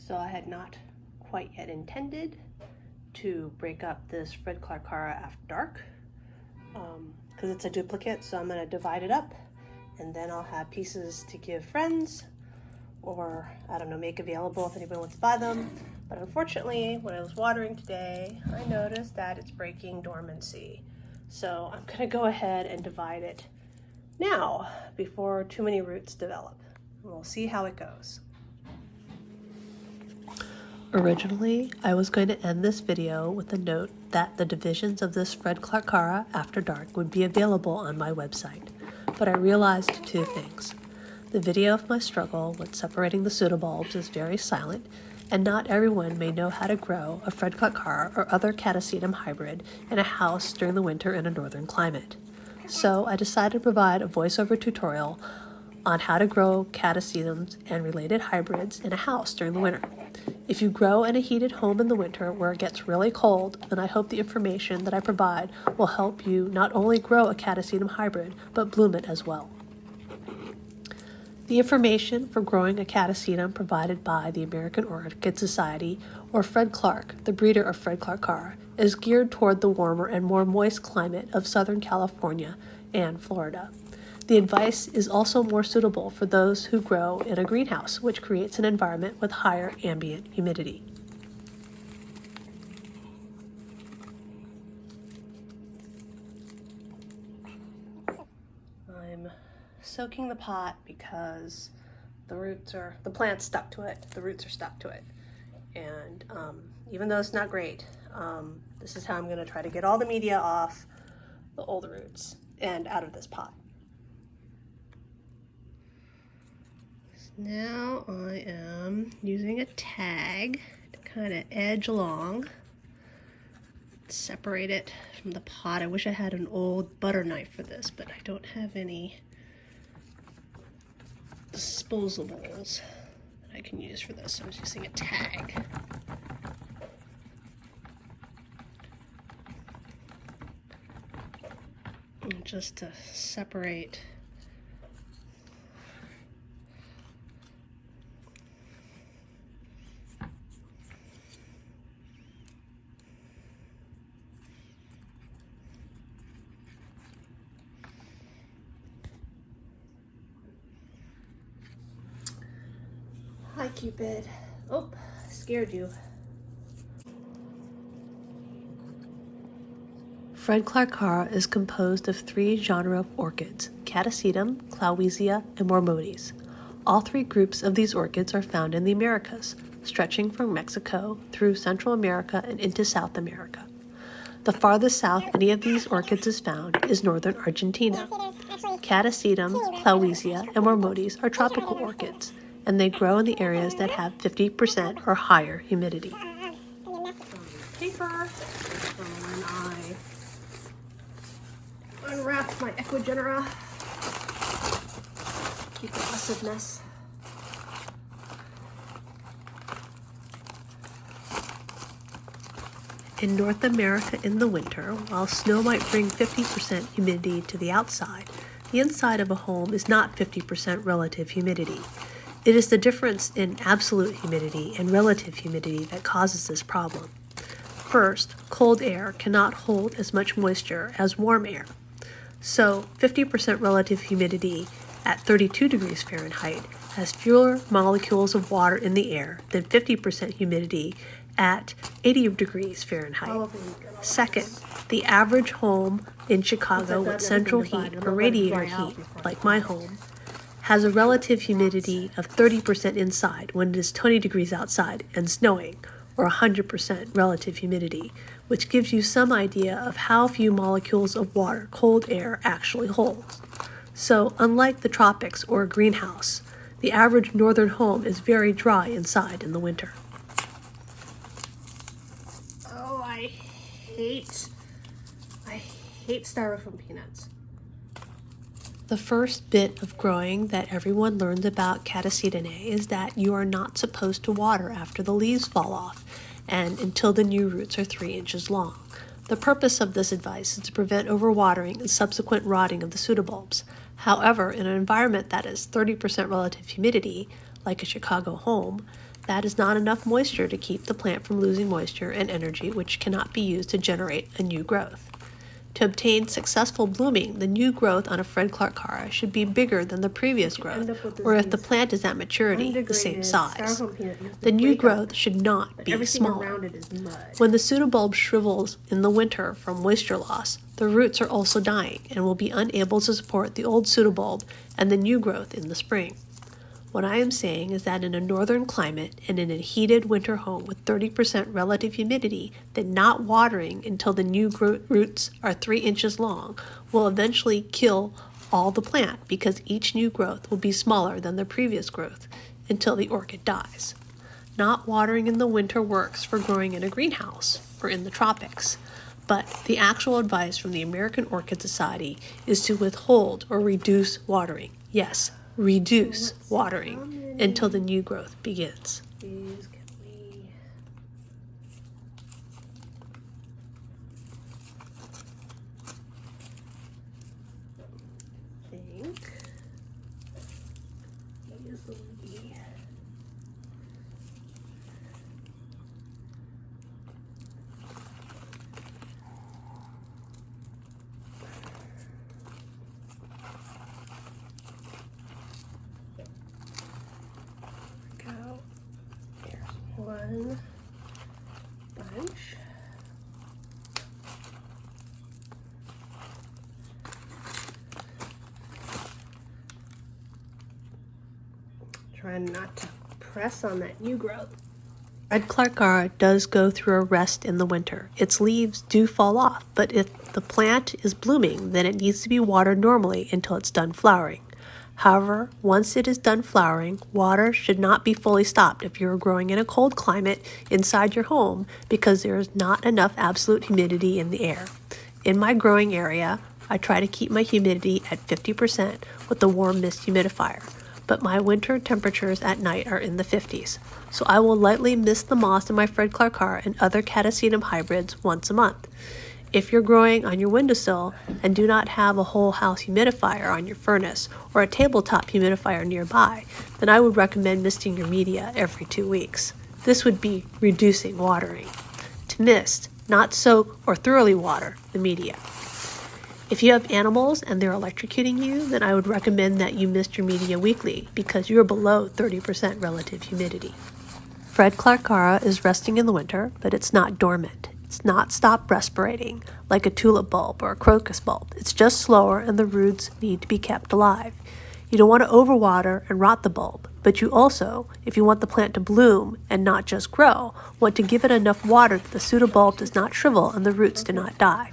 So I had not quite yet intended to break up this red Clarkara after dark because it's a duplicate, so I'm going to divide it up and then I'll have pieces to give friends or, I don't know, make available if anybody wants to buy them. But unfortunately, when I was watering today, I noticed that it's breaking dormancy. So I'm going to go ahead and divide it now before too many roots develop. We'll see how it goes. Originally, I was going to end this video with a note that the divisions of this red Clarkara after dark would be available on my website, but I realized two things. The video of my struggle with separating the pseudobulbs is very silent, and not everyone may know how to grow a Fred Clarkara or other Catasetum hybrid in a house during the winter in a northern climate. So I decided to provide a voiceover tutorial on how to grow Catasetums and related hybrids in a house during the winter. If you grow in a heated home in the winter where it gets really cold, then I hope the information that I provide will help you not only grow a Catasetum hybrid, but bloom it as well. The information for growing a Catasetum provided by the American Orchid Society or Fred Clark, the breeder of Fred Clarkara, is geared toward the warmer and more moist climate of Southern California and Florida. The advice is also more suitable for those who grow in a greenhouse, which creates an environment with higher ambient humidity. I'm soaking the pot because the plant's stuck to it, the roots are stuck to it. And even though it's not great, this is how I'm gonna try to get all the media off the old roots and out of this pot. Now I am using a tag to kind of edge along, separate it from the pot. I wish I had an old butter knife for this, but I don't have any disposables that I can use for this, so I was using a tag. And just to separate Hi, Cupid. Oh, scared you. Fred Clarkara is composed of three genera of orchids, Catasetum, Clowezia, and Mormotes. All three groups of these orchids are found in the Americas, stretching from Mexico through Central America and into South America. The farthest south any of these orchids is found is northern Argentina. Catasetum, Clowezia, and Mormotes are tropical orchids, and they grow in the areas that have 50% or higher humidity. Paper, so when I unwrap my Equigenera, keep the aggressiveness. In North America in the winter, while snow might bring 50% humidity to the outside, the inside of a home is not 50% relative humidity. It is the difference in absolute humidity and relative humidity that causes this problem. First, cold air cannot hold as much moisture as warm air. So 50% relative humidity at 32 degrees Fahrenheit has fewer molecules of water in the air than 50% humidity at 80 degrees Fahrenheit. Second, the average home in Chicago with central heat or radiator heat, like my home, has a relative humidity of 30% inside when it is 20 degrees outside and snowing, or 100% relative humidity, which gives you some idea of how few molecules of water cold air actually holds. So, unlike the tropics or a greenhouse, the average northern home is very dry inside in the winter. Oh, I hate styrofoam peanuts. The first bit of growing that everyone learns about Catasetum is that you are not supposed to water after the leaves fall off and until the new roots are 3 inches long. The purpose of this advice is to prevent overwatering and subsequent rotting of the pseudobulbs. However, in an environment that is 30% relative humidity, like a Chicago home, That is not enough moisture to keep the plant from losing moisture and energy, which cannot be used to generate a new growth. To obtain successful blooming, the new growth on a Fred Clark Cara should be bigger than the previous growth, or if the plant is at maturity, the same size. The new growth should not be smaller. When the pseudobulb shrivels in the winter from moisture loss, the roots are also dying and will be unable to support the old pseudobulb and the new growth in the spring. What I am saying is that in a northern climate and in a heated winter home with 30% relative humidity, that not watering until the new roots are 3 inches long will eventually kill all the plant because each new growth will be smaller than the previous growth until the orchid dies. Not watering in the winter works for growing in a greenhouse or in the tropics, but the actual advice from the American Orchid Society is to withhold or reduce watering. Yes, reduce watering until the new growth begins. These can we think easily go. There's one bunch. Trying not to press on that new growth. Fred Clark Cara does go through a rest in the winter. Its leaves do fall off, but if the plant is blooming, then it needs to be watered normally until it's done flowering. However, once it is done flowering, water should not be fully stopped if you are growing in a cold climate inside your home because there is not enough absolute humidity in the air. In my growing area, I try to keep my humidity at 50% with the warm mist humidifier, but my winter temperatures at night are in the 50s, so I will lightly mist the moss in my Fred Clark Cara and other Catasetum hybrids once a month. If you're growing on your windowsill and do not have a whole house humidifier on your furnace or a tabletop humidifier nearby, then I would recommend misting your media every 2 weeks. This would be reducing watering. To mist, not soak or thoroughly water the media. If you have animals and they're electrocuting you, then I would recommend that you mist your media weekly because you are below 30% relative humidity. Fred Clark Cara is resting in the winter, but it's not dormant. It's not stopped respirating like a tulip bulb or a crocus bulb. It's just slower and the roots need to be kept alive. You don't want to overwater and rot the bulb, but you also, if you want the plant to bloom and not just grow, want to give it enough water that the pseudobulb does not shrivel and the roots do not die.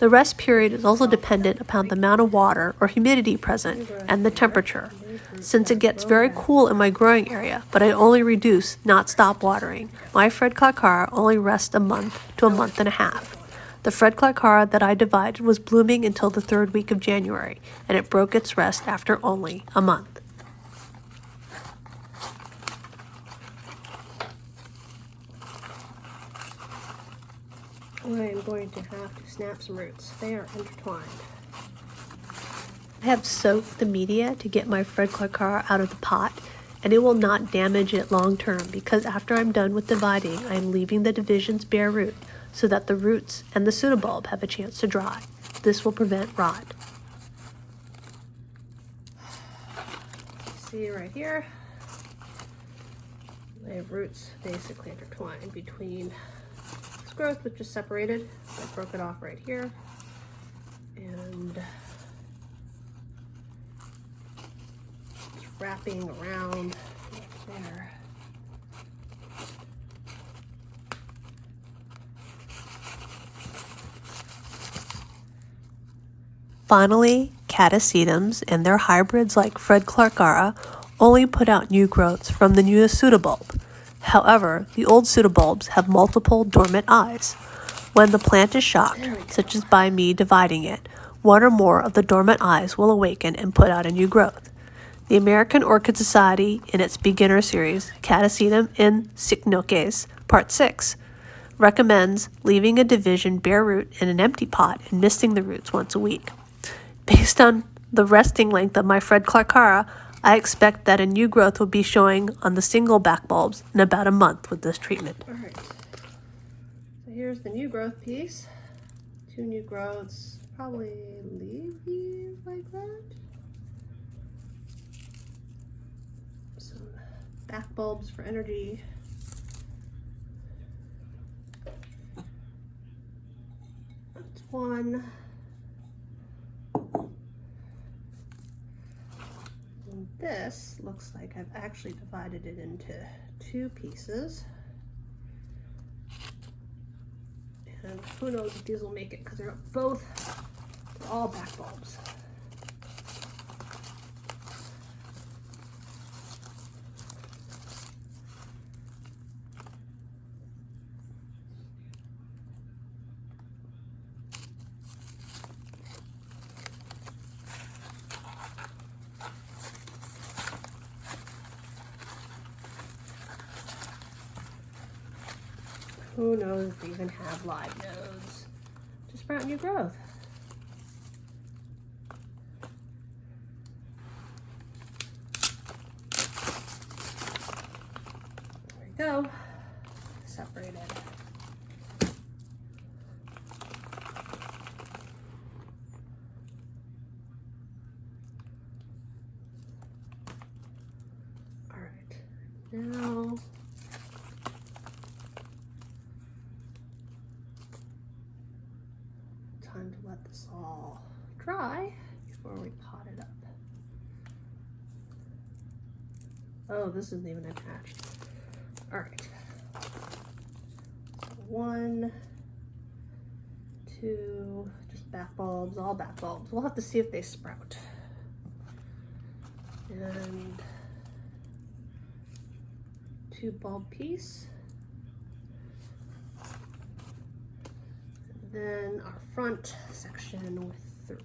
The rest period is also dependent upon the amount of water or humidity present and the temperature. Since it gets very cool in my growing area, but I only reduce, not stop watering, my Fred Clark Cara only rests a month to a month and a half. The Fred Clark Cara that I divided was blooming until the 3rd week of January, and it broke its rest after only a month. I am going to have to snap some roots. They are intertwined. I have soaked the media to get my Fred Clark Cara out of the pot, and it will not damage it long term because after I'm done with dividing, I am leaving the divisions bare root so that the roots and the pseudobulb have a chance to dry. This will prevent rot. See right here, they have roots basically intertwined between this growth, which is separated. I broke it off right here, and it's wrapping around there. Finally, Catasetums and their hybrids like Fred Clark Cara only put out new growths from the newest pseudobulb. However, the old pseudobulbs have multiple dormant eyes. When the plant is shocked, such as by me dividing it, one or more of the dormant eyes will awaken and put out a new growth. The American Orchid Society, in its beginner series, Catasetum in Cycnoches, Part 6, recommends leaving a division bare root in an empty pot and misting the roots once a week. Based on the resting length of my Fred Clark Cara, I expect that a new growth will be showing on the single back bulbs in about a month with this treatment. All right, so here's the new growth piece. 2 new growths, probably leave these like that. Some back bulbs for energy. That's 1. And this looks like I've actually divided it into 2 pieces. And who knows if these will make it, because they're all back bulbs. Who knows if they even have live nodes to sprout new growth. There we go. Separated. All right. Now time to let this all dry before we pot it up. Oh, this isn't even attached. All right. So 1, 2, just back bulbs, all back bulbs. We'll have to see if they sprout. And 2 bulb piece. Then our front section with 3.